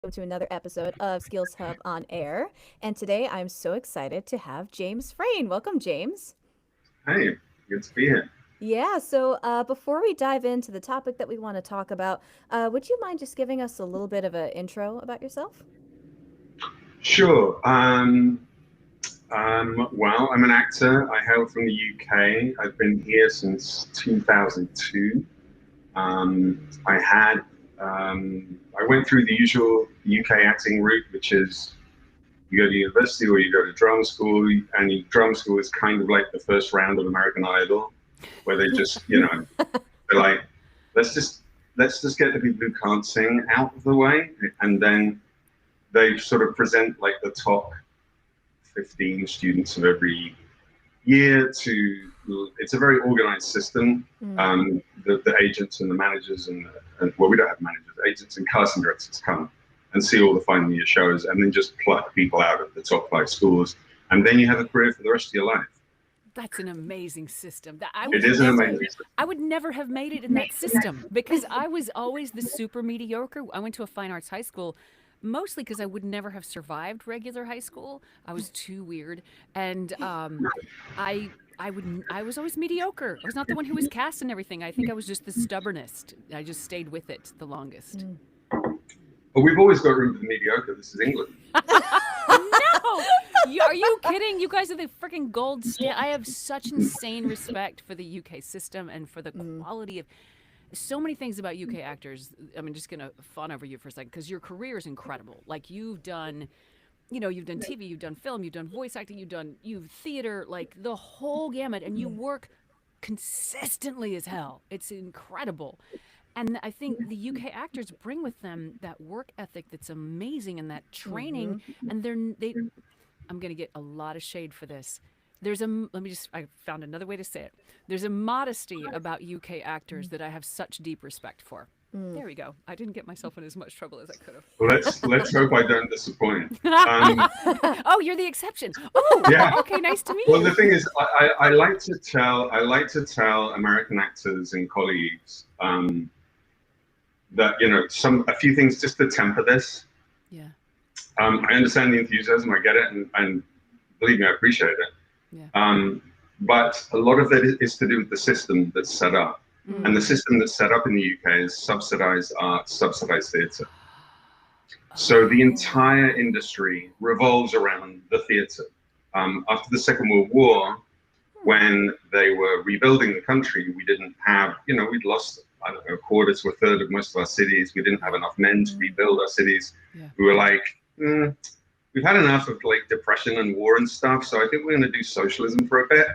welcome to another episode of Skills Hub on Air. And today I'm so excited to have James Frain. Welcome, James. Hey, good to be here. Yeah, so before we dive into the topic that we want to talk about, would you mind just giving us a little bit of an intro about yourself? Sure. Well, I'm an actor. I hail from the UK. I've been here since 2002. I went through the usual UK acting route, which is you go to university or you go to drama school, and drama school is kind of like the first round of American Idol, where they just, they're like, let's just let's just get the people who can't sing out of the way, and then they sort of present like the top 15 students of every year to it's a very organized system. Mm. The agents and the managers and well, we don't have managers, agents and casting directors come and see all the final year shows and then just pluck people out of the top five schools. And then you have a career for the rest of your life. That's an amazing system. That I It would is an never, amazing system. I would never have made it in that system because I was always the super mediocre. I went to a fine arts high school, mostly because I would never have survived regular high school. I was too weird, and I was always mediocre. I was not the one who was cast and everything. I think I was just the stubbornest. I just stayed with it the longest. But we've always got room for the mediocre. This is England. No, are you kidding? You guys are the freaking gold standard. I have such insane respect for the UK system and for the quality of so many things about UK actors. I'm just gonna fawn over you for a second because your career is incredible. Like you've done, you've done TV, you've done film, you've done voice acting, you've theater, like the whole gamut, and you work consistently as hell. It's incredible. And I think the UK actors bring with them that work ethic that's amazing and that training. And I'm going to get a lot of shade for this. I found another way to say it. There's a modesty about UK actors that I have such deep respect for. There we go. I didn't get myself in as much trouble as I could have. Well, let's hope I don't disappoint. Oh, you're the exception. Oh, Yeah. okay. Nice to meet Well, you. the thing is, I like to tell American actors and colleagues that a few things just to temper this. Yeah. I understand the enthusiasm, I get it, and believe me, I appreciate it. Yeah. But a lot of it is to do with the system that's set up. And the system that's set up in the UK is subsidized art, subsidized theatre. So the entire industry revolves around the theatre. After the Second World War, when they were rebuilding the country, we didn't have, we'd lost, I don't know, a quarter to a third of most of our cities. We didn't have enough men to rebuild our cities. Yeah. We were like, we've had enough of like depression and war and stuff. So I think we're going to do socialism for a bit.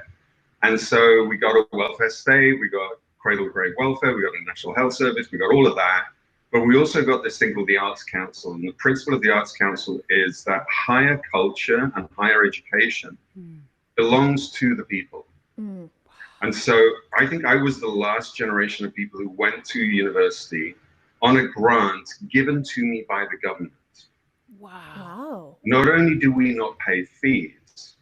And so we got a welfare state, we got cradle to grave welfare, we got a national health service, we got all of that. But we also got this thing called the Arts Council. And the principle of the Arts Council is that higher culture and higher education belongs to the people. And so I think I was the last generation of people who went to university on a grant given to me by the government. Wow. Not only do we not pay fees,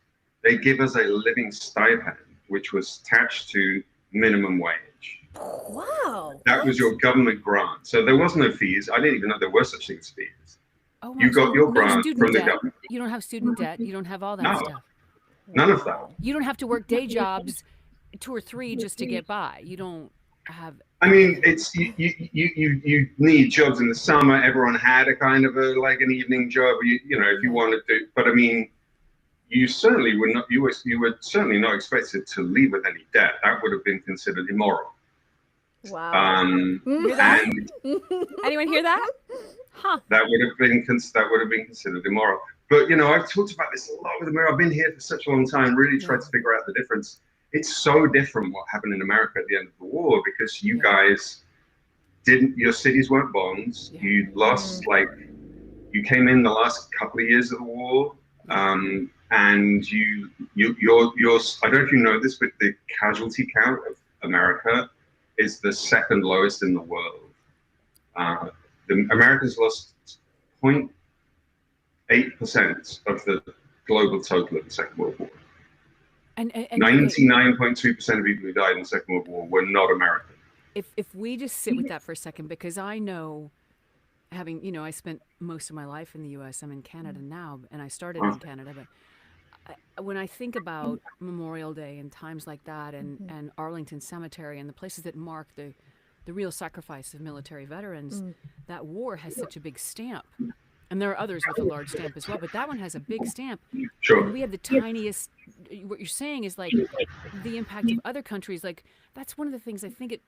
they give us a living stipend, which was attached to minimum wage. Wow. That was your government grant. So there was no fees. I didn't even know there were such things as fees. Oh, You got your grant student from the debt. government. You don't have student debt. You don't have all that No. stuff. None of that. You don't have to work day jobs, 2 or 3 just to get by. You don't have. I mean, it's you need jobs in the summer. Everyone had a kind of an evening job. If you wanted to. But I mean, you certainly were not. You were certainly not expected to leave with any debt. That would have been considered immoral. Wow. Hear that? And Anyone hear that? Huh. that would have been considered immoral. But I've talked about this a lot with America. I've been here for such a long time, really tried to figure out the difference. It's so different what happened in America at the end of the war because you guys your cities weren't bombed. You lost you came in the last couple of years of the war, and your I don't know if you know this, but the casualty count of America is the second lowest in the world. The Americans lost 0.8% of the global total of the Second World War. And 99.2% of people who died in the Second World War were not American. if we just sit with that for a second, because I know having, you know, I spent most of my life in the US. I'm in Canada now, and I started in Canada, but when I think about Memorial Day and times like that, and Arlington Cemetery and the places that mark the real sacrifice of military veterans, that war has such a big stamp. And there are others with a large stamp as well, but that one has a big stamp. Sure. And we have the tiniest, what you're saying is like the impact of other countries. Like, that's one of the things I think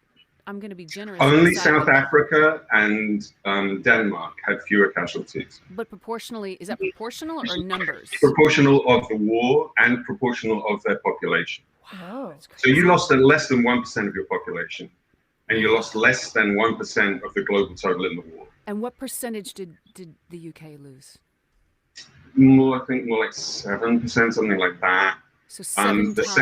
I'm going to be generous. Only South Africa and Denmark had fewer casualties. But proportionally, is that proportional or numbers? Proportional of the war and proportional of their population. Wow. So you lost less than 1% of your population, and you lost less than 1% of the global total in the war. And what percentage did the UK lose? I think more like 7%, something like that. So 7 times.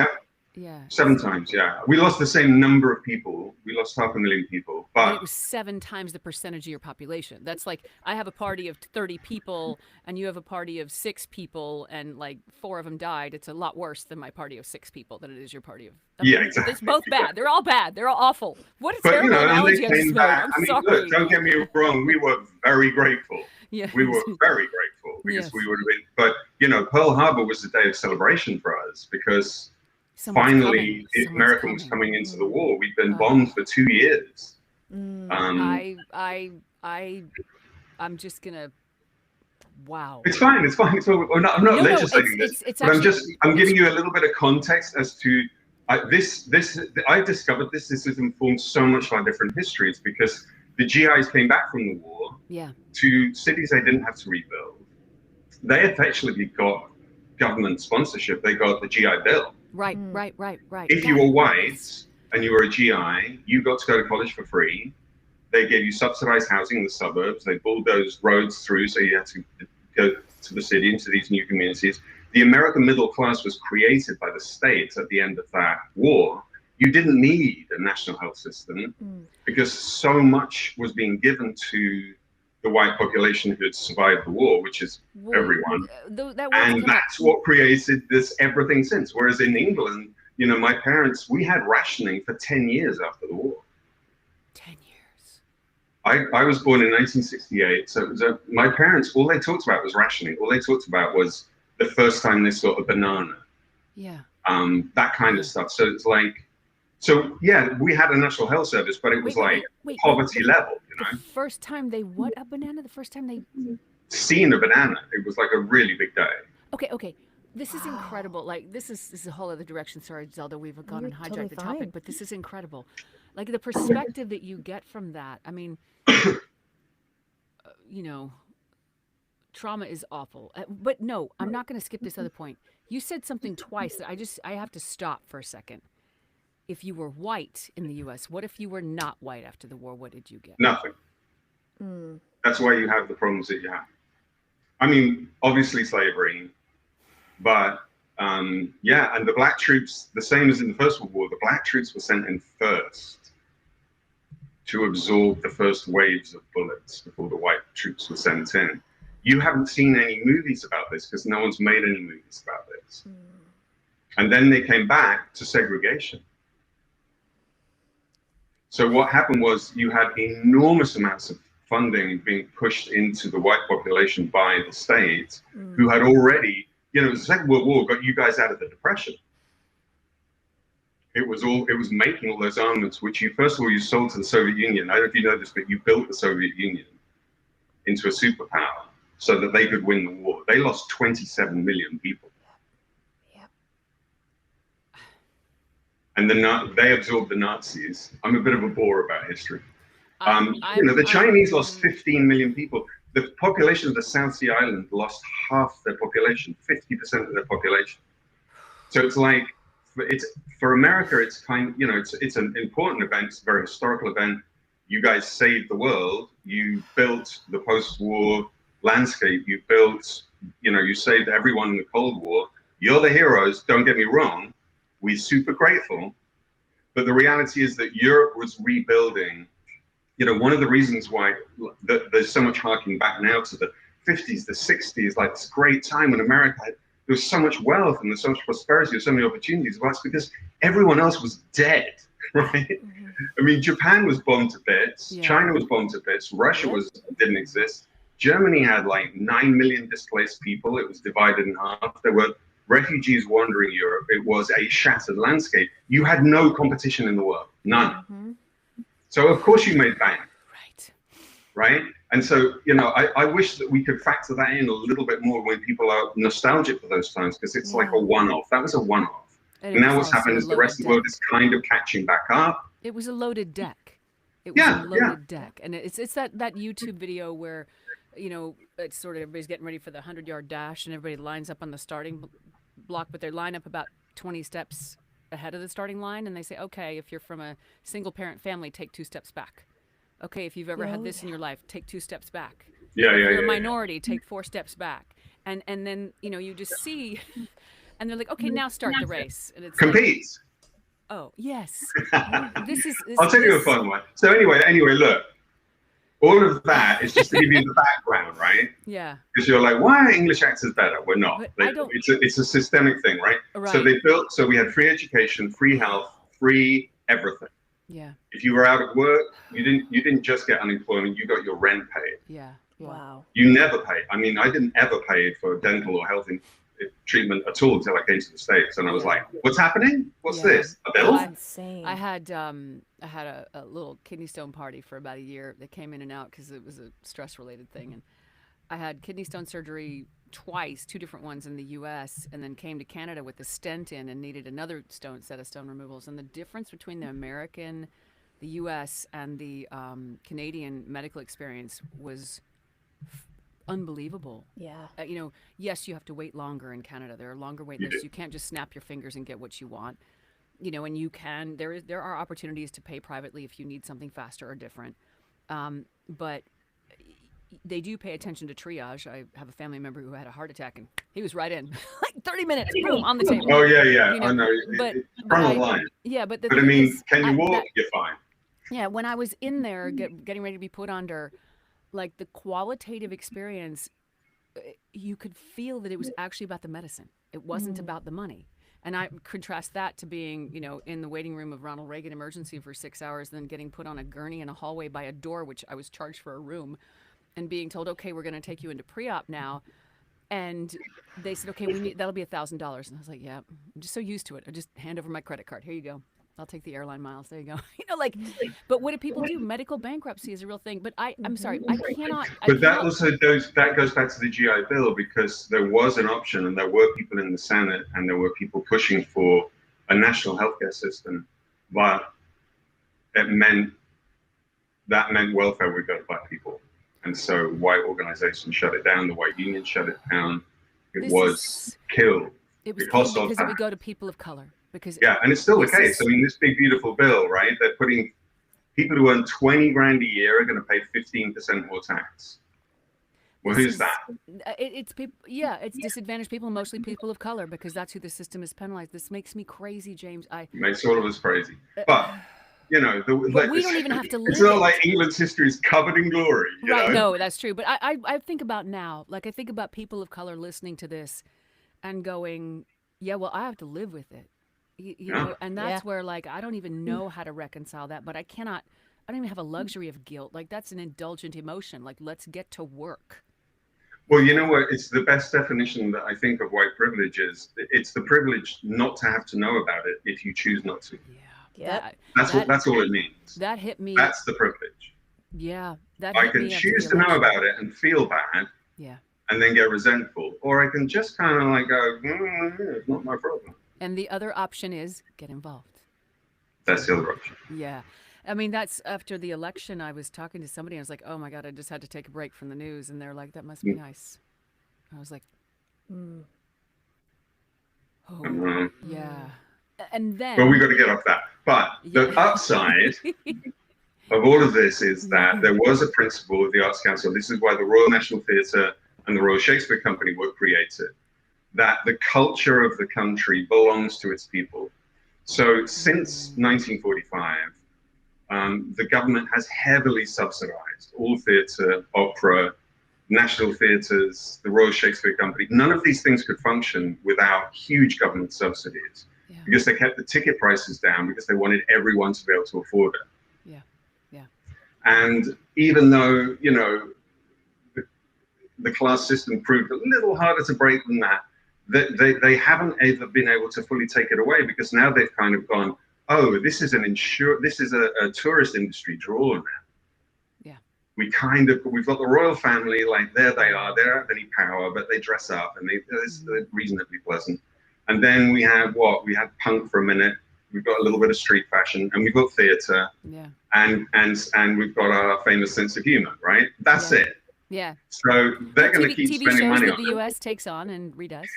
Yeah. 7 times, yeah. We lost the same number of people. We lost 500,000 people, but and it was 7 times the percentage of your population. That's like, I have a party of 30 people, and you have a party of 6 people, and like 4 of them died. It's a lot worse than my party of 6 people than it is your party of. Yeah, exactly. It's both bad. They're all bad. They're all awful. What a but, terrible analogy I came just back. made. I'm sorry. Look, don't get me wrong. We were very grateful. Yeah. We were very grateful because Yes. we would have been. But Pearl Harbor was a day of celebration for us because Someone's finally coming. America was coming into the war. We'd been bombed for 2 years. I'm just gonna. Wow. It's fine. It's fine. I'm not legislating this, it's but actually, I'm giving you a little bit of context as to I discovered this has informed so much of our different histories because the GIs came back from the war to cities they didn't have to rebuild. They effectively got government sponsorship. They got the GI Bill. Right. If you were white and you were a GI, you got to go to college for free. They gave you subsidized housing in the suburbs. They bulldozed roads through, so you had to go to the city, into these new communities. The American middle class was created by the states at the end of that war. You didn't need a national health system because so much was being given to the white population who had survived the war, which is everyone. And that's what created this everything since. Whereas in England, my parents, we had rationing for 10 years after the war. 10 years. I was born in 1968, so my parents, all they talked about was rationing. All they talked about was the first time they saw a banana. Yeah. That kind of stuff. So it's like, we had a national health service, but it was poverty level, The first time they what a banana? The first time they seen a banana, it was like a really big day. Okay. This is incredible. Like, this is a whole other direction. Sorry, Zelda, we've gone and hijacked totally the topic, fine. but this is incredible. Like, the perspective that you get from that. I mean, trauma is awful. But no, I'm not going to skip this other point. You said something twice that I have to stop for a second. If you were white in the U.S., what if you were not white after the war? What did you get? Nothing. That's why you have the problems that you have. I mean, obviously slavery, but and the black troops, the same as in the First World War, the black troops were sent in first to absorb the first waves of bullets before the white troops were sent in. You haven't seen any movies about this because no one's made any movies about this. And then they came back to segregation. So what happened was you had enormous amounts of funding being pushed into the white population by the state, who had already, the Second World War got you guys out of the Depression. It was making all those armaments, which first of all, you sold to the Soviet Union. I don't know if you know this, but you built the Soviet Union into a superpower so that they could win the war. They lost 27 million people. And they absorbed the Nazis. I'm a bit of a bore about history. The Chinese lost 15 million people. The population of the South Sea Island lost half their population, 50% of their population. So it's like, for America, it's it's an important event. It's a very historical event. You guys saved the world. You built the post-war landscape. You built, you saved everyone in the Cold War. You're the heroes. Don't get me wrong. We're super grateful, but the reality is that Europe was rebuilding. One of the reasons why there's so much harking back now to the 50s, the 60s, like this great time when America there was so much wealth and there's so much prosperity, there's so many opportunities. Well, it's because everyone else was dead. right? I mean, Japan was bombed to bits. Yeah. China was bombed to bits. Russia didn't exist. Germany had like 9 million displaced people. It was divided in half. There were refugees wandering Europe. It was a shattered landscape. You had no competition in the world, none. So of course you made bank, right? And so, you know, I wish that we could factor that in a little bit more when people are nostalgic for those times, because it's like a one-off. That was a one-off. And now what's happened is the rest of the world is kind of catching back up. It was a loaded deck. It was a loaded deck. And it's that YouTube video where, you know, it's sort of everybody's getting ready for the 100-yard dash and everybody lines up on the starting block, but they line up about 20 steps ahead of the starting line, and they say, okay, if you're from a single parent family, take 2 steps back. Okay, if you've ever had this in your life, take 2 steps back. If you're a minority, take 4 steps back. And then, you know, you just see, and they're like, okay, now start the race. And it's compete. Like, oh, yes. I'll tell you a fun one. So anyway, look, all of that is just to give you the background, right? Yeah. Because you're like, why are English actors better? We're not. It's a systemic thing, right? So we had free education, free health, free everything. Yeah. If you were out of work, you didn't just get unemployment, you got your rent paid. Yeah. Wow. You never paid. I mean, I didn't ever pay for dental or health treatment at all until I came to the States, and I was like, what's happening? What's this? A bill? That's insane. I had a little kidney stone party for about a year. They came in and out because it was a stress related thing, and I had kidney stone surgery twice, 2 different ones in the U.S., and then came to Canada with a stent in and needed another set of stone removals. And the difference between the U.S. and the Canadian medical experience was unbelievable. Yeah. You know, yes, you have to wait longer in Canada. There are longer wait lists. You can't just snap your fingers and get what you want. You know, and there are opportunities to pay privately if you need something faster or different. But they do pay attention to triage. I have a family member who had a heart attack, and he was right in, like 30 minutes, boom, on the table. Oh yeah. You know, I know. But front of line. Yeah, but I mean, can you walk? You're fine. Yeah, when I was in there getting ready to be put under, like the qualitative experience, you could feel that it was actually about the medicine. It wasn't about the money. And I contrast that to being, you know, in the waiting room of Ronald Reagan Emergency for 6 hours, then getting put on a gurney in a hallway by a door, which I was charged for a room, and being told, okay, we're going to take you into pre-op now. And they said, okay, that'll be $1,000. And I was like, yeah, I'm just so used to it. I just hand over my credit card. Here you go. I'll take the airline miles. There you go. You know, like, but what do people do? Medical bankruptcy is a real thing. But I'm sorry, I cannot. But that also goes back to the GI Bill, because there was an option, and there were people in the Senate, and there were people pushing for a national healthcare system, but that meant welfare would go to Black people. And so white organizations shut it down, the white union shut it down. It was killed. It was because it would go to people of color. And it's still the case. I mean, this big, beautiful bill, right? They're putting people who earn 20 grand a year are going to pay 15% more tax. Well, who's that? It's people. Yeah, it's disadvantaged people, mostly people of color, because that's who the system is penalized. This makes me crazy, James. It makes all of us crazy. But you know, but we don't even have to live. It's not like England's history is covered in glory. You know? No, that's true. But I think about now, like I think about people of color listening to this and going, yeah, well, I have to live with it. You know, and that's where, like, I don't even know how to reconcile that, but I don't even have a luxury of guilt. Like, that's an indulgent emotion. Like, let's get to work. Well, you know what? It's the best definition that I think of white privilege is. It's the privilege not to have to know about it if you choose not to. Yeah. That's all it means. That hit me. That's the privilege. Yeah. I can choose to know about it and feel bad. Yeah. And then get resentful, or I can just kind of like go, it's not my problem. And the other option is get involved. That's the other option. Yeah. I mean, that's after the election. I was talking to somebody. I was like, oh, my God, I just had to take a break from the news. And they're like, that must be nice. I was like, yeah. And then. Well, we got to get off that. But the upside of all of this is that there was a principle of the Arts Council. This is why the Royal National Theatre and the Royal Shakespeare Company were created. That the culture of the country belongs to its people. So since 1945, the government has heavily subsidized all theatre, opera, national theatres, the Royal Shakespeare Company. None of these things could function without huge government subsidies. because they kept the ticket prices down because they wanted everyone to be able to afford it. And even though, you know, the class system proved a little harder to break than that, they haven't ever been able to fully take it away, because now they've kind of gone, oh, this is a tourist industry draw now. We've got the royal family, like there they are, they don't have any power, but they dress up and they're reasonably pleasant. And then we had punk for a minute. We've got a little bit of street fashion, and we've got theater, and we've got our famous sense of humor, right? That's it. Yeah. So they're going to keep TV spending money shows on that it. the US takes on and redoes.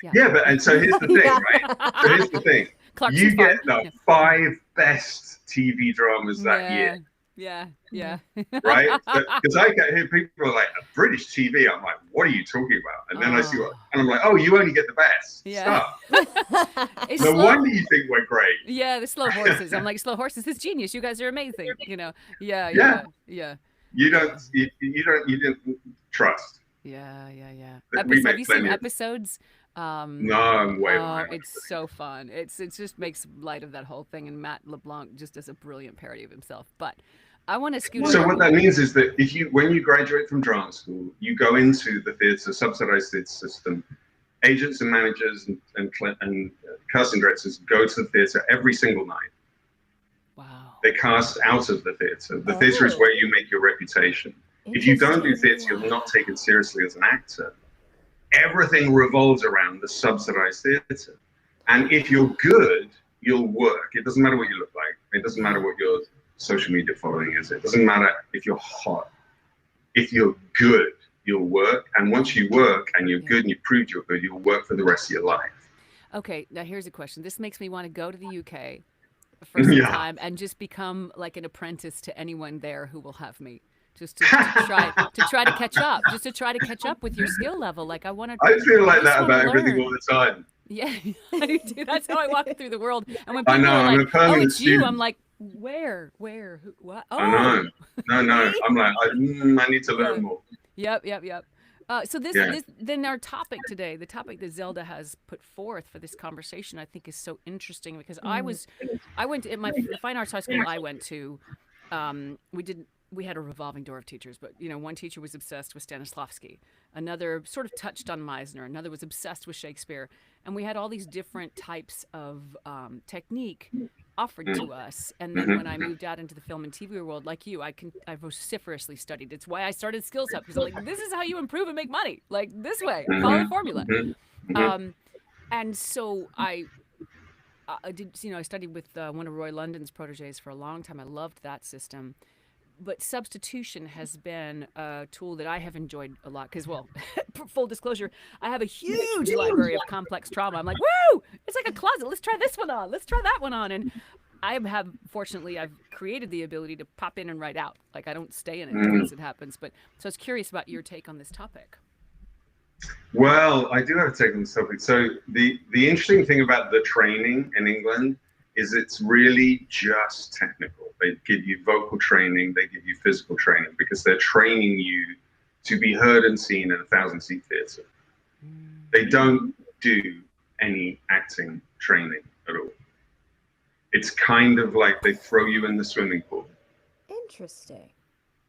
And so here's the thing, right? So here's the thing. You get the 5 best TV dramas that year. Right? Because I hear people are like, a British TV. I'm like, what are you talking about? And then I see and I'm like, oh, you only get the best stuff. No wonder you think we're great. Yeah, the slow horses. I'm like, slow horses is genius. You guys are amazing. You know. Yeah. You didn't trust. Yeah. Have you seen episodes? No, I'm way behind. It's so fun. It just makes light of that whole thing, and Matt LeBlanc just does a brilliant parody of himself. But I want to scoot. So what that means is that when you graduate from drama school, you go into the theatre, subsidized theatre system. Agents and managers and casting directors go to the theatre every single night. Wow. They cast out of the theatre. The theatre is where you make your reputation. If you don't do theatre, you're not taken seriously as an actor. Everything revolves around the subsidized theatre. And if you're good, you'll work. It doesn't matter what you look like. It doesn't matter what your social media following is. It doesn't matter if you're hot. If you're good, you'll work. And once you work and you're good and you proved you're good, you'll work for the rest of your life. Okay, now here's a question. This makes me want to go to the UK for some time and just become like an apprentice to anyone there who will have me. Just to try to catch up, with your skill level. Like I feel like that about everything all the time. Yeah, I do. That's how I walk through the world. And when I people know, are like, "Oh, it's you," I'm like, "Where? Who? What?" Oh, I know. No. I'm like, I need to learn more. Yep. So this then our topic today, the topic that Zelda has put forth for this conversation, I think is so interesting because I went to in the fine arts high school I went to. We had a revolving door of teachers, but one teacher was obsessed with Stanislavski, another sort of touched on Meisner, another was obsessed with Shakespeare, and we had all these different types of technique offered to us. And then when I moved out into the film and TV world, like you, I vociferously studied. It's why I started SkillsHub, because I'm like, this is how you improve and make money, like this way, follow the formula. And so I did, I studied with one of Roy London's proteges for a long time. I loved that system. But substitution has been a tool that I have enjoyed a lot because, well, full disclosure, I have a huge library of complex trauma. I'm like, woo, it's like a closet. Let's try this one on. Let's try that one on. And fortunately, I've created the ability to pop in and write out. Like I don't stay in it once it happens. But so I was curious about your take on this topic. Well, I do have a take on this topic. So the interesting thing about the training in England is it's really just technical. They give you vocal training, they give you physical training, because they're training you to be heard and seen in a 1,000-seat theatre. They don't do any acting training at all. It's kind of like they throw you in the swimming pool. Interesting.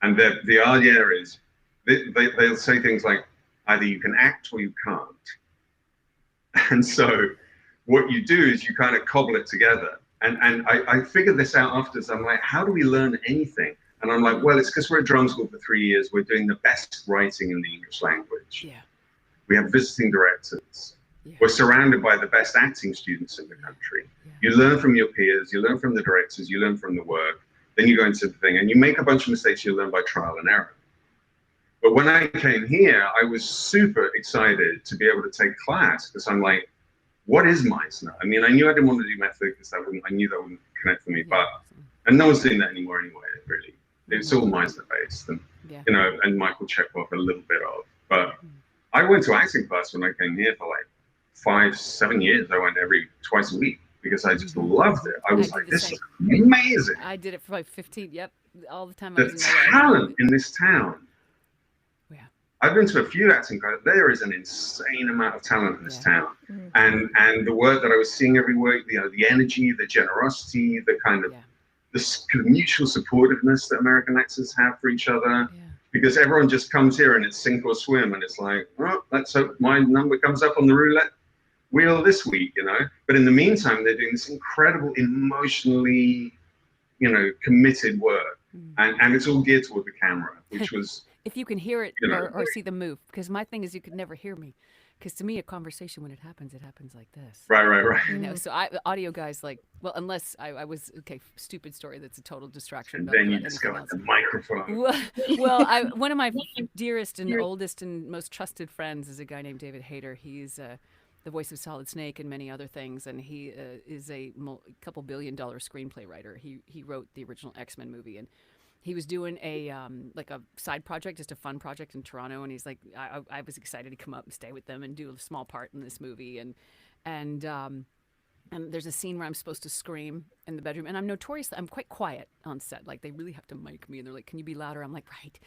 And the idea is, they'll say things like, either you can act or you can't. And so what you do is you kind of cobble it together. And I figured this out afterwards. I'm like, how do we learn anything? And I'm like, well, it's because we're at drama school for 3 years. We're doing the best writing in the English language. Yeah. We have visiting directors. Yeah. We're surrounded by the best acting students in the country. Yeah. You learn from your peers, you learn from the directors, you learn from the work. Then you go into the thing and you make a bunch of mistakes you learn by trial and error. But when I came here, I was super excited to be able to take class because I'm like, what is Meisner? I mean, I knew I didn't want to do method because I knew that wouldn't connect for me, and no one's doing that anymore anyway, really. It's all Meisner based and, and Michael Chekhov a little bit of, but I went to acting class when I came here for like 5-7 years. I went twice a week because I just loved it. I was like, this is amazing. I did it for like 15, all the time. The talent in this town. I've been to a few acting classes. There is an insane amount of talent in this town, and the work that I was seeing every week, the energy, the generosity, the kind of this kind of mutual supportiveness that American actors have for each other. Because everyone just comes here and it's sink or swim, and it's like, oh, let's hope my number comes up on the roulette wheel this week, But in the meantime, they're doing this incredible, emotionally, committed work, and it's all geared toward the camera, which was. If you can hear it or see the move, because my thing is you could never hear me. Because to me, a conversation, when it happens like this. Right. So audio guys, unless I was, stupid story that's a total distraction. And then you just go with the microphone. Well, one of my dearest and oldest and most trusted friends is a guy named David Hayter. He's the voice of Solid Snake and many other things, and he is a couple $1 billion screenplay writer. He wrote the original X-Men movie, and he was doing a side project, just a fun project in Toronto, and he's like, I was excited to come up and stay with them and do a small part in this movie, and there's a scene where I'm supposed to scream in the bedroom, and I'm quite quiet on set. Like, they really have to mic me, and they're like, can you be louder? I'm like, right.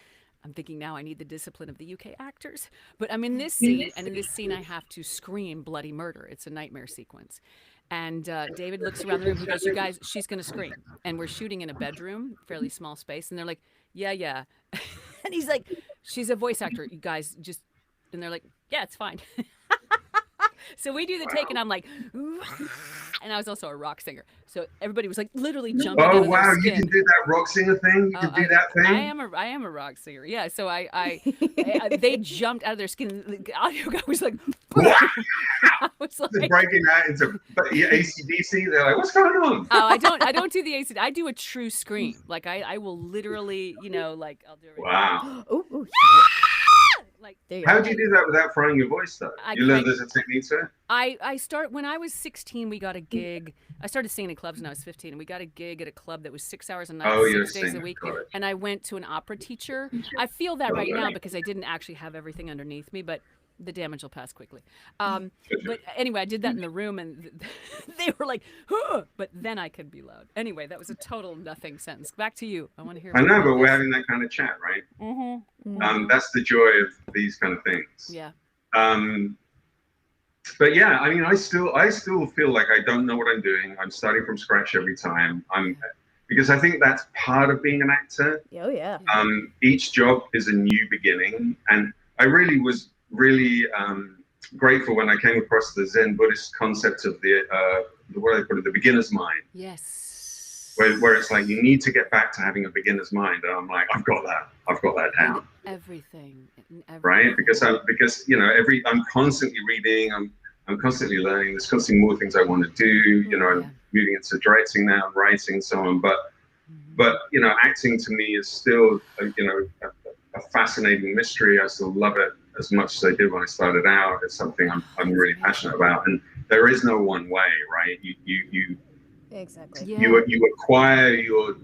I'm thinking now I need the discipline of the UK actors, but I'm in this scene, and in this scene I have to scream bloody murder. It's a nightmare sequence. And David looks around the room. He goes, you guys, she's going to scream. And we're shooting in a bedroom, fairly small space. And they're like, yeah. And he's like, she's a voice actor. You guys just, and they're like, yeah, it's fine. So we do the take, and I'm like, and I was also a rock singer. So everybody was like literally jumping out of their skin. You can do that rock singer thing? You can do that thing? I am a rock singer. Yeah. So they jumped out of their skin. The audio guy was like, I was like, just breaking that into AC/DC. They're like, what's going on? Oh, I don't do the AC. I do a true scream. Like I will literally, I'll do it. Wow. Ooh. How do you do that without frying your voice, though? You learned there's a technique to it? I when I was 16, we got a gig. I started singing in clubs when I was 15, and we got a gig at a club that was 6 hours a night, 6 days a week. And I went to an opera teacher. I feel that right now because I didn't actually have everything underneath me, but the damage will pass quickly. But anyway, I did that in the room, and they were like, huh! But then I could be loud. Anyway, that was a total nothing sentence. Back to you. I want to hear. I know, but we're having that kind of chat, right? That's the joy of these kind of things. Yeah. But yeah, I mean, I still feel like I don't know what I'm doing. I'm starting from scratch every time. Because I think that's part of being an actor. Oh yeah. Each job is a new beginning, and I really was grateful when I came across the Zen Buddhist concept of the beginner's mind. Yes. Where it's like you need to get back to having a beginner's mind, and I'm like, I've got that down. Everything. Right? Because I'm constantly reading, I'm constantly learning. There's constantly more things I want to do. I'm moving into directing now, writing, so on. But acting to me is still a fascinating mystery. I still love it as much as I did when I started out. It's something I'm really passionate about, and there is no one way, right? You exactly. You acquire your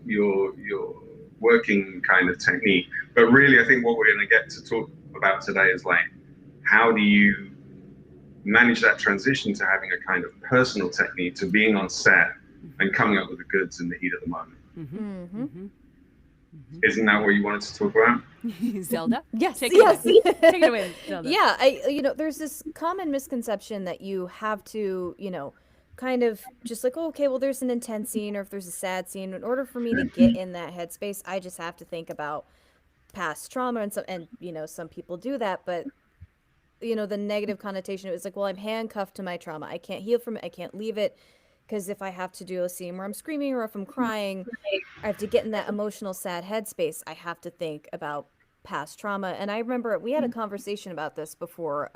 working kind of technique, but really I think what we're going to get to talk about today is like, how do you manage that transition to having a kind of personal technique to being on set and coming up with the goods in the heat of the moment. Isn't that what you wanted to talk about? Zelda? Yes. Take it away, Zelda. Yeah, there's this common misconception that you have to, kind of just like, okay, well, there's an intense scene, or if there's a sad scene, in order for me to get in that headspace, I just have to think about past trauma, and some people do that, but the negative connotation, it was like, well, I'm handcuffed to my trauma. I can't heal from it. I can't leave it. Because if I have to do a scene where I'm screaming or if I'm crying, I have to get in that emotional, sad headspace. I have to think about past trauma. And I remember we had a conversation about this before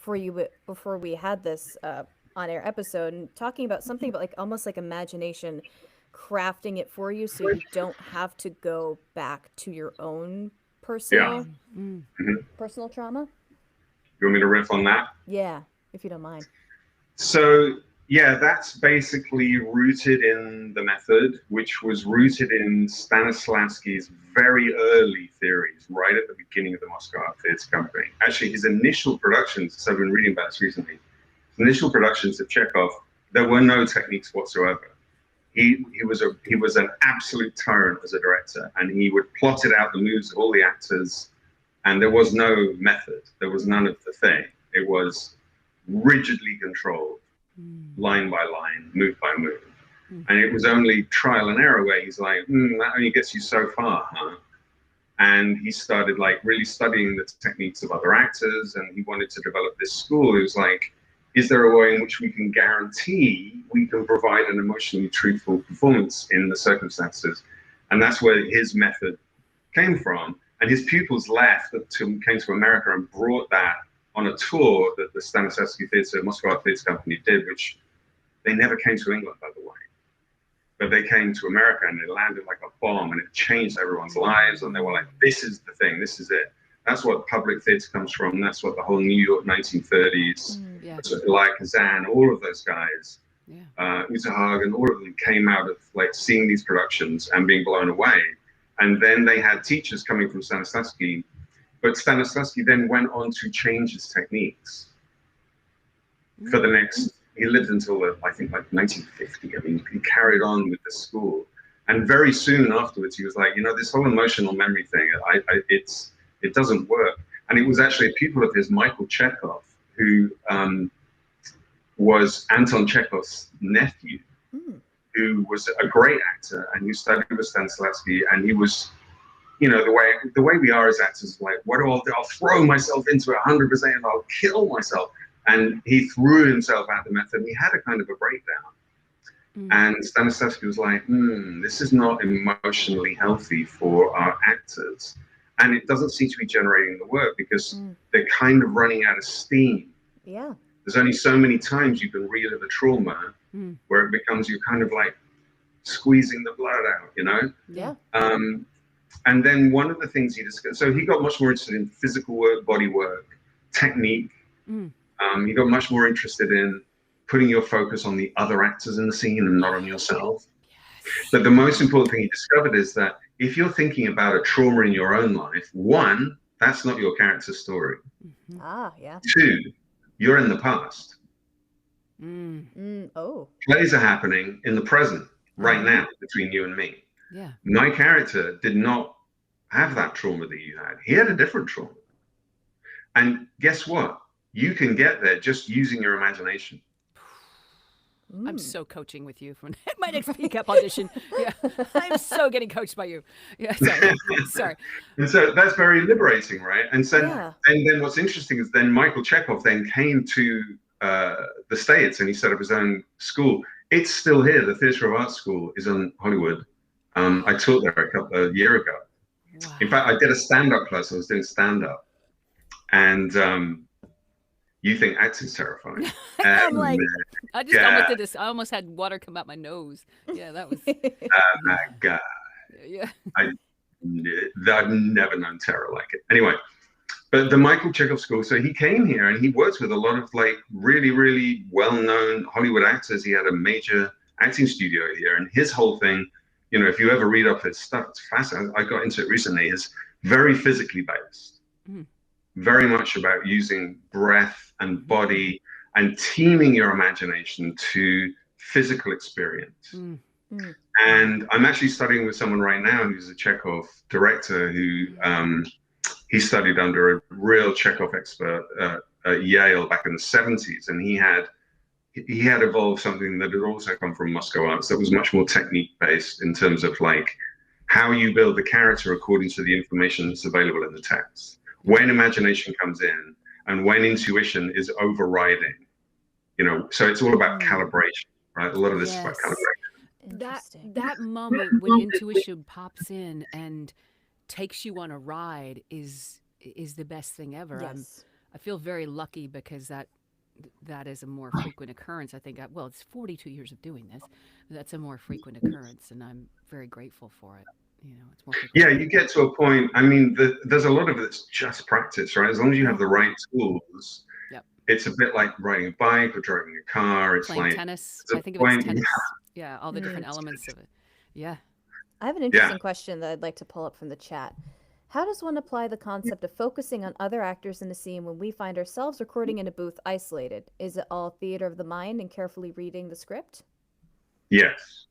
we had this on-air episode, and talking about something about like almost like imagination, crafting it for you so you don't have to go back to your own personal trauma. You want me to riff on that? Yeah, if you don't mind. So yeah, that's basically rooted in the method, which was rooted in Stanislavski's very early theories, right at the beginning of the Moscow Art Theatre Company. Actually, his initial productions, so I've been reading about this recently, his initial productions of Chekhov, there were no techniques whatsoever. He was an absolute tyrant as a director, and he would plotted out the moves of all the actors, And there was no method. There was none of the thing. It was rigidly controlled, line by line, move by move. And it was only trial and error where he's like, that only gets you so far, huh? And he started like really studying the techniques of other actors, and he wanted to develop this school. He was like, is there a way in which we can guarantee we can provide an emotionally truthful performance in the circumstances? And that's where his method came from. And his pupils left, came to America and brought that on a tour that the Stanislavski Theatre, Moscow Art Theatre Company did, which they never came to England, by the way. But they came to America and it landed like a bomb and it changed everyone's lives. And they were like, this is the thing, this is it. That's what public theatre comes from. That's what the whole New York 1930s, like Kazan, all of those guys, Uta Hagen, all of them came out of like seeing these productions and being blown away. And then they had teachers coming from Stanislavski, but Stanislavski then went on to change his techniques for the next, he lived until I think like 1950. I mean, he carried on with the school. And very soon afterwards, he was like, you know, this whole emotional memory thing, it doesn't work. And it was actually a pupil of his, Michael Chekhov, who was Anton Chekhov's nephew, who was a great actor and who studied with Stanislavski. And he was, you know, the way we are as actors, like, what do I do? I'll throw myself into it 100% and I'll kill myself. And he threw himself at the method and he had a kind of a breakdown. And Stanislavski was like, this is not emotionally healthy for our actors. And it doesn't seem to be generating the work because they're kind of running out of steam. Yeah. There's only so many times you can relive a trauma where it becomes you're kind of like squeezing the blood out, you know? Yeah. And then one of the things he discussed, so he got much more interested in physical work, body work, technique. He got much more interested in putting your focus on the other actors in the scene and not on yourself. But the most important thing he discovered is that if you're thinking about a trauma in your own life, one, that's not your character's story. Two, you're in the past. Plays are happening in the present right now between you and me. My character did not have that trauma that you had. He had a different trauma. And guess what? You can get there just using your imagination. I'm so coaching with you for my next PCAP audition. Yeah, I'm so getting coached by you. Yeah, sorry. And so that's very liberating, right? And so, and then what's interesting is then Michael Chekhov then came to the States and he set up his own school. It's still here. The Theatre of Art School is in Hollywood. I taught there a year ago. Wow. In fact, I did a stand-up class. I was doing stand-up, and you think acting's terrifying. I'm like, I just almost did this. I almost had water come out my nose. Yeah, that was. Oh my God. Yeah. I've never known terror like it. Anyway, but the Michael Chekhov School. So he came here and he worked with a lot of like really, really well-known Hollywood actors. He had a major acting studio here, and his whole thing, you know, if you ever read up his stuff, it's fascinating. I got into it recently. Is very physically based. Very much about using breath and body and teaming your imagination to physical experience. And I'm actually studying with someone right now who's a Chekhov director who he studied under a real Chekhov expert at Yale back in the 70s. And he had evolved something that had also come from Moscow Arts that was much more technique based in terms of like how you build the character according to the information that's available in the text. When imagination comes in and when intuition is overriding, you know, so it's all about calibration, right? A lot of this is about calibration. That moment when intuition pops in and takes you on a ride is the best thing ever. I feel very lucky because that is a more frequent occurrence. I think, it's 42 years of doing this. That's a more frequent occurrence, and I'm very grateful for it. You know, it's more frequent. You get to a point. I mean, there's a lot of it that's just practice, right? As long as you have the right tools, it's a bit like riding a bike or driving a car. It's playing like tennis. I think of it as tennis. Yeah, all the different elements of it. Yeah. I have an interesting question that I'd like to pull up from the chat. How does one apply the concept of focusing on other actors in the scene when we find ourselves recording in a booth isolated? Is it all theater of the mind and carefully reading the script? Yes.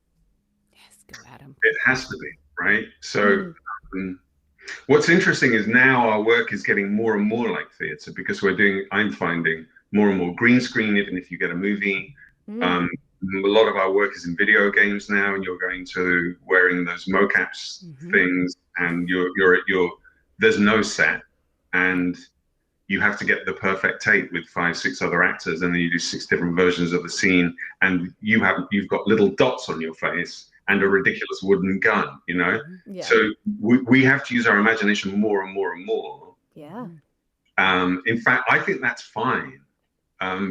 Yes, go Adam. It has to be, right? So What's interesting is now our work is getting more and more like theatre because I'm finding more and more green screen, even if you get a movie. Um, a lot of our work is in video games now, and you're going to wearing those mocaps things, and there's no set, and you have to get the perfect take with 5, 6 other actors, and then you do 6 different versions of the scene, and you've got little dots on your face and a ridiculous wooden gun, you know? Yeah. So we have to use our imagination more and more and more. Yeah. In fact, I think that's fine,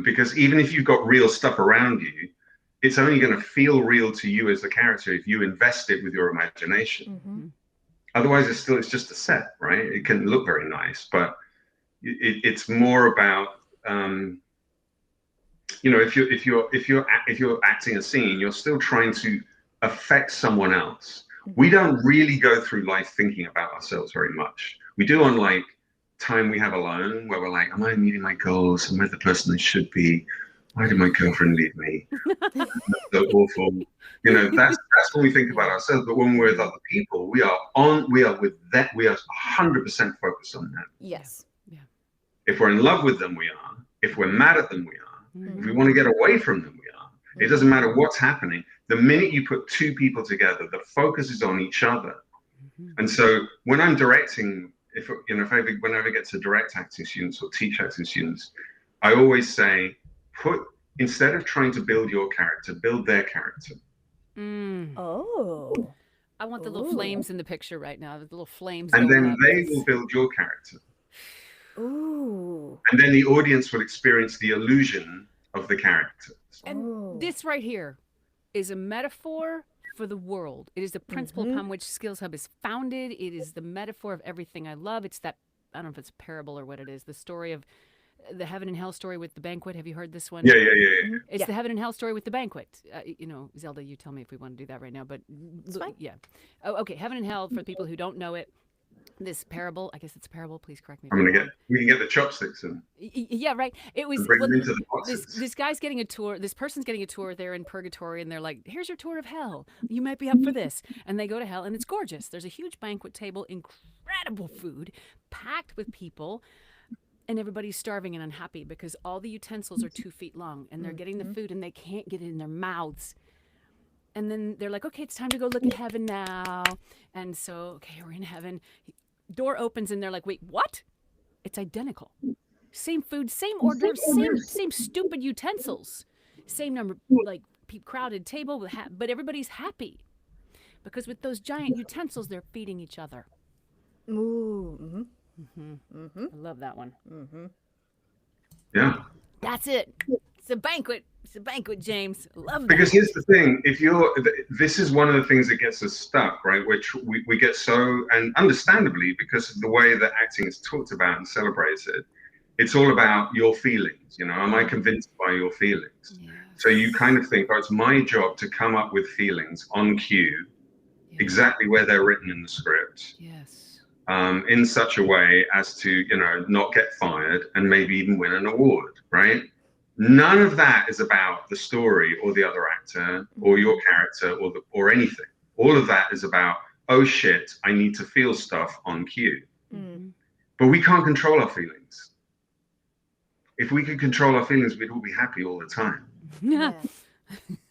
because even if you've got real stuff around you, it's only going to feel real to you as the character if you invest it with your imagination. Otherwise, it's just a set, right? It can look very nice, but it's more about you know, if you're acting a scene, you're still trying to affect someone else. We don't really go through life thinking about ourselves very much. We do on like time we have alone, where we're like, am I meeting my goals? Am I the person I should be? Why did my girlfriend leave me? That's so awful. You know, that's when we think about ourselves. But when we're with other people, we are 100% focused on that. Yes. Yeah. If we're in love with them, we are. If we're mad at them, we are. If we want to get away from them, we are. It doesn't matter what's happening. The minute you put 2 people together, the focus is on each other. And so when I'm directing, whenever I get to direct acting students or teach acting students, I always say, instead of trying to build your character, build their character. Oh. I want the little flames in the picture right now. The little flames. And then up. they will build your character. Ooh. And then the audience will experience the illusion of the characters. And this right here is a metaphor for the world. It is the principle upon which SkillsHub is founded. It is the metaphor of everything I love. It's that, I don't know if it's a parable or what it is, the story of the heaven and hell story with the banquet. Have you heard this one? Yeah. It's the heaven and hell story with the banquet. You know, Zelda, you tell me if we want to do that right now, but yeah. Oh, okay, heaven and hell, for people who don't know it. This parable, I guess it's a parable. Please correct me. We can get the chopsticks in. Yeah, right. It was bring them into the boxes. This guy's getting a tour. This person's getting a tour. They're in purgatory, and they're like, "Here's your tour of hell. You might be up for this." And they go to hell, and it's gorgeous. There's a huge banquet table, incredible food, packed with people, and everybody's starving and unhappy because all the utensils are 2 feet long, and they're getting the food, and they can't get it in their mouths. And then they're like, "Okay, it's time to go look at heaven now." And so, okay, we're in heaven. Door opens and they're like, "Wait, what?" It's identical. Same food, same order, same stupid utensils. Same number, like crowded table, but everybody's happy. Because with those giant utensils, they're feeding each other. Ooh. I love that one. Yeah. That's it. It's a banquet. It's a banquet, James. Love that. Because here's the thing: this is one of the things that gets us stuck, right? Which we get so, and understandably, because of the way that acting is talked about and celebrated, it's all about your feelings. You know, am I convinced by your feelings? Yes. So you kind of think, oh, it's my job to come up with feelings on cue, exactly where they're written in the script. Yes. In such a way as to, you know, not get fired and maybe even win an award, right? None of that is about the story or the other actor or your character or anything. All of that is about, oh shit, I need to feel stuff on cue. But we can't control our feelings. If we could control our feelings, we'd all be happy all the time. Yeah.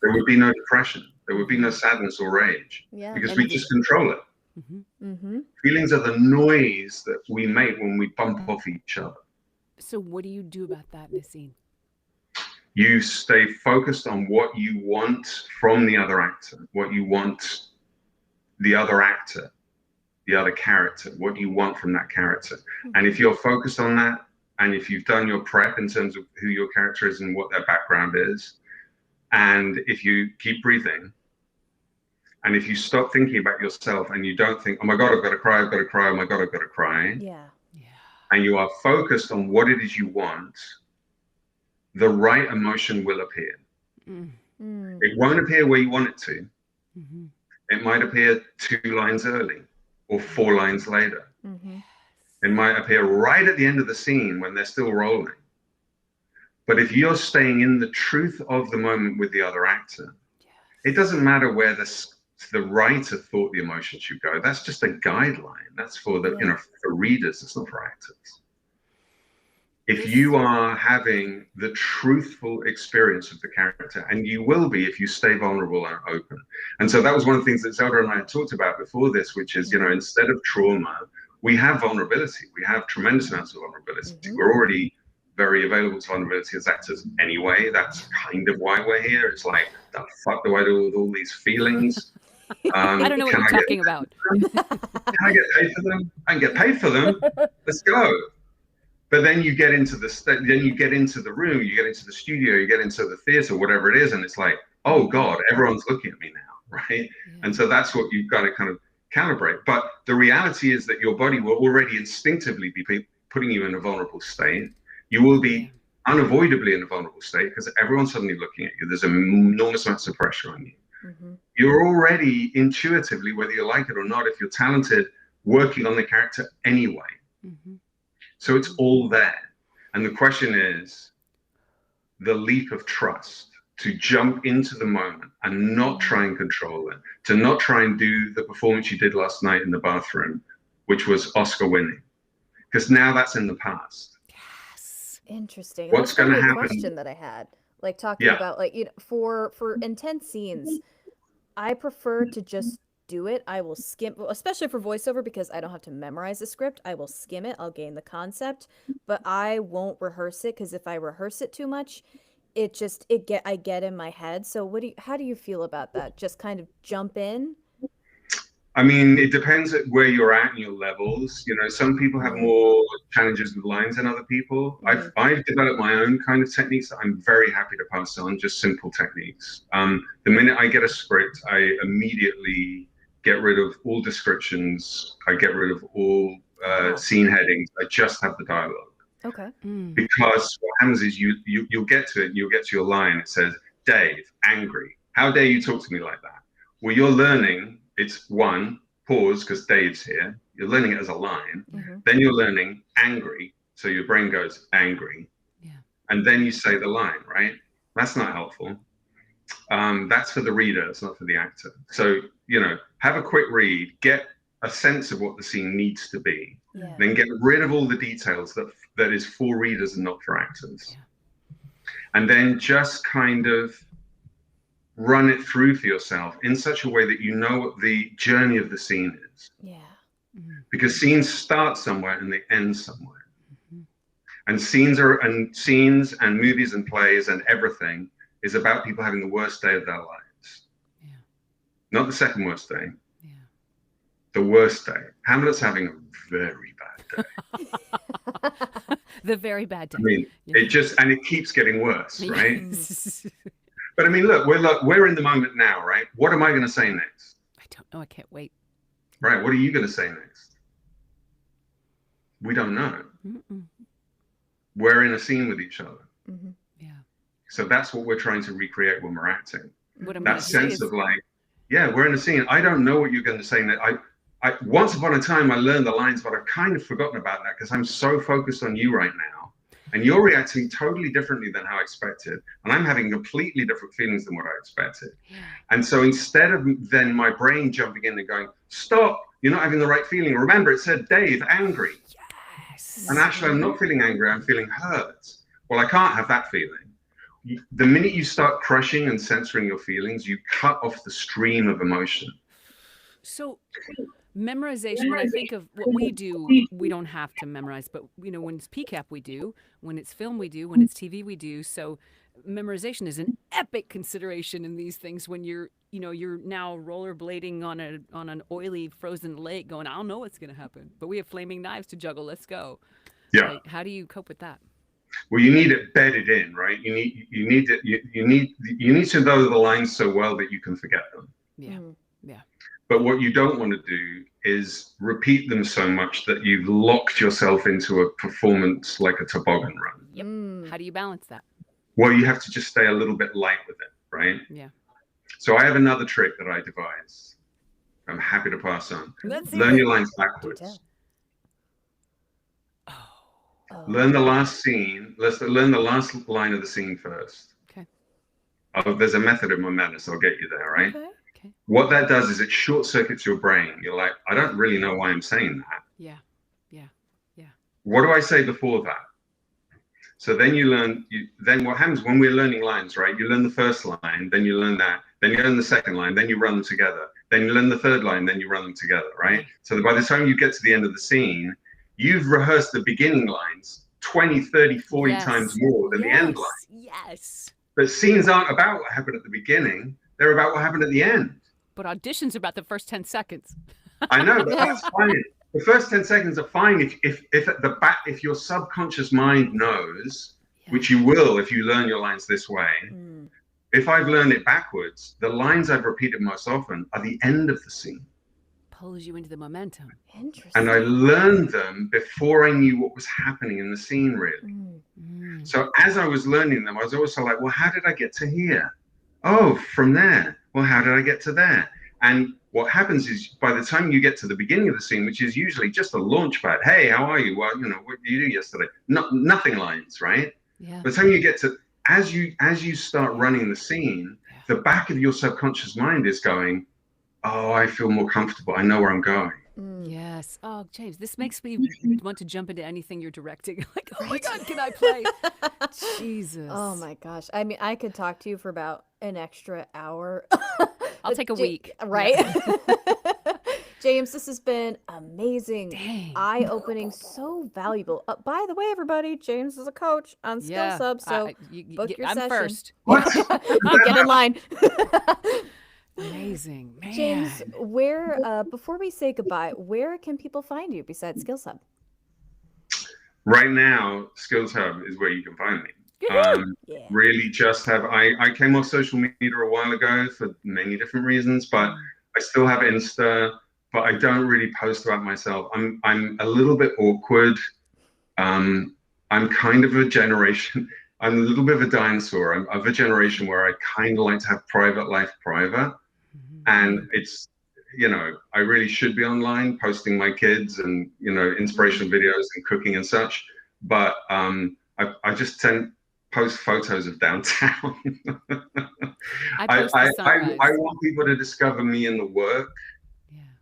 There would be no depression. There would be no sadness or rage because we just control it. Feelings are the noise that we make when we bump off each other. So what do you do about that in the scene? You stay focused on what you want from the other actor, what you want the other actor, the other character, what you want from that character. And if you're focused on that, and if you've done your prep in terms of who your character is and what their background is, and if you keep breathing, and if you stop thinking about yourself and you don't think, oh my God, I've got to cry, oh my God, I've got to cry. And you are focused on what it is you want, the right emotion will appear. It won't appear where you want it to. It might appear 2 lines early or 4 lines later. It might appear right at the end of the scene when they're still rolling. But if you're staying in the truth of the moment with the other actor, it doesn't matter where the the writer thought the emotion should go. That's just a guideline. That's for the, for readers. It's not for actors. If you are having the truthful experience of the character, and you will be if you stay vulnerable and open. And so that was one of the things that Zelda and I had talked about before this, which is, instead of trauma, we have vulnerability. We have tremendous amounts of vulnerability. We're already very available to vulnerability as actors anyway. That's kind of why we're here. It's like, the fuck do I do with all these feelings? I don't know what you're talking about. Can I get paid for them? I can get paid for them. Let's go. But then you get into the room, you get into the studio, you get into the theater, whatever it is, and it's like, oh God, everyone's looking at me now, right? And so that's what you've got to kind of calibrate. But the reality is that your body will already instinctively be putting you in a vulnerable state. You will be unavoidably in a vulnerable state because everyone's suddenly looking at you. There's enormous amounts of pressure on you. You're already intuitively, whether you like it or not, if you're talented, working on the character anyway. So it's all there. And the question is the leap of trust, to jump into the moment and not try and control it, to not try and do the performance you did last night in the bathroom, which was Oscar winning, because now that's in the past. Yes. Interesting. What's going to happen? Question that I had, like talking about, like, for intense scenes, I prefer to just do it. I will skim, especially for voiceover, because I don't have to memorize the script. I will skim it. I'll gain the concept, but I won't rehearse it, because if I rehearse it too much, I get in my head. So how do you feel about that? Just kind of jump in? I mean, it depends at where you're at in your levels. Some people have more challenges with lines than other people. I've developed my own kind of techniques that I'm very happy to pass on, just simple techniques. The minute I get a script, I immediately get rid of all descriptions. I get rid of all scene headings. I just have the dialogue. Okay. Because what happens is you'll get to it. You'll get to your line. It says, Dave, angry. How dare you talk to me like that? Well, you're learning. It's one, pause, because Dave's here. You're learning it as a line. Then you're learning angry. So your brain goes angry. And then you say the line, right? That's not helpful. That's for the reader. It's not for the actor. So, have a quick read, get a sense of what the scene needs to be, then get rid of all the details that is for readers and not for actors. And then just kind of run it through for yourself in such a way that you know what the journey of the scene is. Because scenes start somewhere and they end somewhere. And scenes and movies and plays and everything is about people having the worst day of their lives. Not the second worst day. The worst day. Hamlet's having a very bad day. The very bad day. I mean, it keeps getting worse, right? But I mean, look, we're in the moment now, right? What am I going to say next? I don't know. I can't wait. Right. What are you going to say next? We don't know. We're in a scene with each other. So that's what we're trying to recreate when we're acting. That sense of like, we're in a scene. I don't know what you're going to say next. Once upon a time, I learned the lines, but I've kind of forgotten about that because I'm so focused on you right now. And you're reacting totally differently than how I expected. And I'm having completely different feelings than what I expected. And so instead of then my brain jumping in and going, stop, you're not having the right feeling. Remember, it said, Dave, angry. And actually, I'm not feeling angry. I'm feeling hurt. Well, I can't have that feeling. The minute you start crushing and censoring your feelings, you cut off the stream of emotion. So memorization, when I think of what we do, we don't have to memorize, but when it's PCAP we do, when it's film we do, when it's TV we do. So memorization is an epic consideration in these things when you're now rollerblading on an oily frozen lake going, I don't know what's going to happen, but we have flaming knives to juggle. Let's go. Like, how do you cope with that? Well, you need it bedded in, right? You need to know the lines so well that you can forget them. Yeah. But what you don't want to do is repeat them so much that you've locked yourself into a performance like a toboggan run. How do you balance that? Well, you have to just stay a little bit light with it, right? Yeah. So I have another trick that I devised. I'm happy to pass on. Learn your lines backwards. Learn the last scene. Let's learn the last line of the scene first. Okay. There's a method in my madness. I'll get you there, right? Okay. what that does is it short circuits your brain. You're like, I don't really know why I'm saying that. Yeah. What do I say before that? So then you learn, then what happens when we're learning lines, right? You learn the first line, then you learn that, then you learn the second line, then you run them together. Then you learn the third line, then you run them together, right? So by the time you get to the end of the scene, you've rehearsed the beginning lines 20, 30, 40 times more than the end line. Yes. But scenes aren't about what happened at the beginning. They're about what happened at the end. But auditions are about the first 10 seconds. I know, but that's fine. The first 10 seconds are fine if at the back, if your subconscious mind knows, which you will if you learn your lines this way. If I've learned it backwards, the lines I've repeated most often are the end of the scene. Pulls you into the momentum. Interesting. And I learned them before I knew what was happening in the scene, really. So as I was learning them, I was also like, well, how did I get to here? Oh, from there. Well, how did I get to there? And what happens is by the time you get to the beginning of the scene, which is usually just a launch pad, hey, how are you? Well, you know, what did you do yesterday? Nothing lines, right? Yeah. By the time you get to, as you start running the scene, the back of your subconscious mind is going, oh, I feel more comfortable. I know where I'm going. Yes. Oh, James, this makes me want to jump into anything you're directing. Like, oh my God, can I play? Jesus. Oh my gosh. I mean, I could talk to you for about an extra hour. I'll take a week. Right? James, this has been amazing. Dang. Eye-opening, so valuable. By the way, everybody, James is a coach on SkillsHub, so book your I'm session. first. Get in line. Amazing, man. James, where before we say goodbye, where can people find you besides SkillsHub? Right now, SkillsHub is where you can find me. Really just have, I came off social media a while ago for many different reasons, but I still have Insta, but I don't really post about myself. I'm a little bit awkward. I'm kind of a generation, I'm a little bit of a dinosaur. I'm of a generation where I kind of like to have private life private. And it's, you know, I really should be online posting my kids and, you know, inspirational videos and cooking and such. But I just post photos of downtown. I want people to discover me in the work.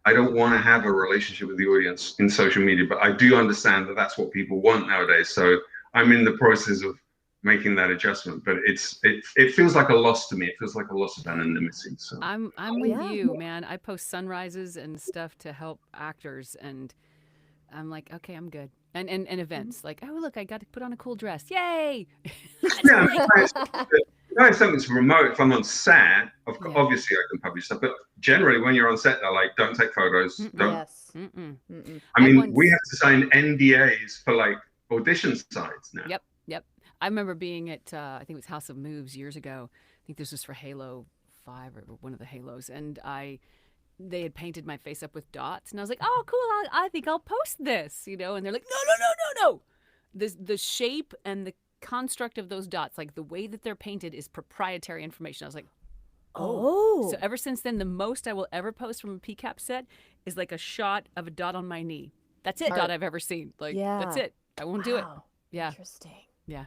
I don't want to have a relationship with the audience in social media, but I do understand that that's what people want nowadays. So I'm in the process of making that adjustment, but it feels like a loss to me. It feels like a loss of anonymity. So I'm with you, man. I post sunrises and stuff to help actors, and I'm like, okay, I'm good. And events like, oh look, I got to put on a cool dress, yay! If something's remote, if I'm on set, obviously I can publish stuff. But generally, when you're on set, they're like, don't take photos. Don't. Yes. I mean, we have to sign NDAs for like audition sites now. Yep. I remember being at, I think it was House of Moves years ago. I think this was for Halo 5 or one of the Halos. And they had painted my face up with dots. And I was like, oh, cool. I think I'll post this, you know? And they're like, no. The shape and the construct of those dots, like the way that they're painted is proprietary information. I was like, oh. So ever since then, the most I will ever post from a PCAP set is like a shot of a dot on my knee. That's it, dot I've ever seen. Like, that's it. I won't do it. Yeah. Interesting. Yeah.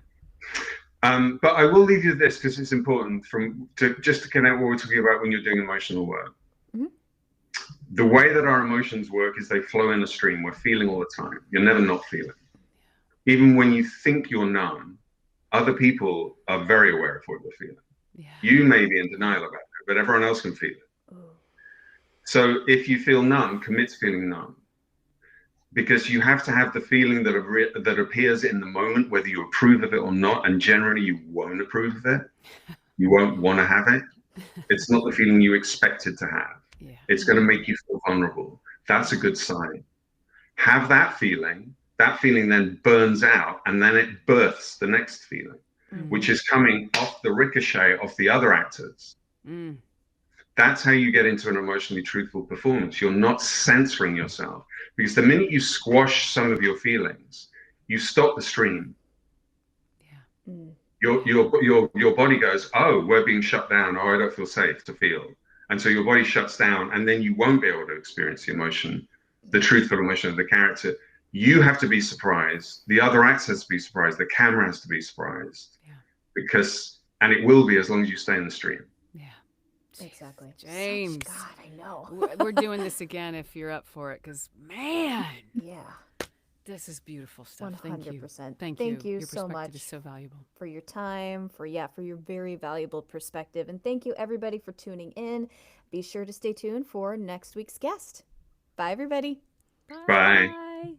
But I will leave you this because it's important just to connect what we're talking about when you're doing emotional work. The way that our emotions work is they flow in a stream. We're feeling all the time. You're never not feeling. Even when you think you're numb, other people are very aware of what you're feeling. You may be in denial about it, but everyone else can feel it. So if you feel numb, commit to feeling numb. Because you have to have the feeling that appears in the moment, whether you approve of it or not. And generally, you won't approve of it. You won't want to have it. It's not the feeling you expected to have. It's going to make you feel vulnerable. That's a good sign. Have that feeling. That feeling then burns out, and then it births the next feeling, which is coming off the ricochet of the other actors. That's how you get into an emotionally truthful performance. You're not censoring yourself, because the minute you squash some of your feelings, you stop the stream. Your body goes, oh, we're being shut down. Oh, I don't feel safe to feel. And so your body shuts down, and then you won't be able to experience the emotion, the truthful emotion of the character. You have to be surprised. The other actor has to be surprised. The camera has to be surprised. And it will be as long as you stay in the stream. Exactly. James. God, I know. We're doing this again if you're up for it, because man, Yeah. this is beautiful stuff. Thank you. 100%. Thank Thank you. you Your so perspective much is so valuable. for your time, for your very valuable perspective. And thank you everybody for tuning in. Be sure to stay tuned for next week's guest. Bye everybody. Bye. Bye.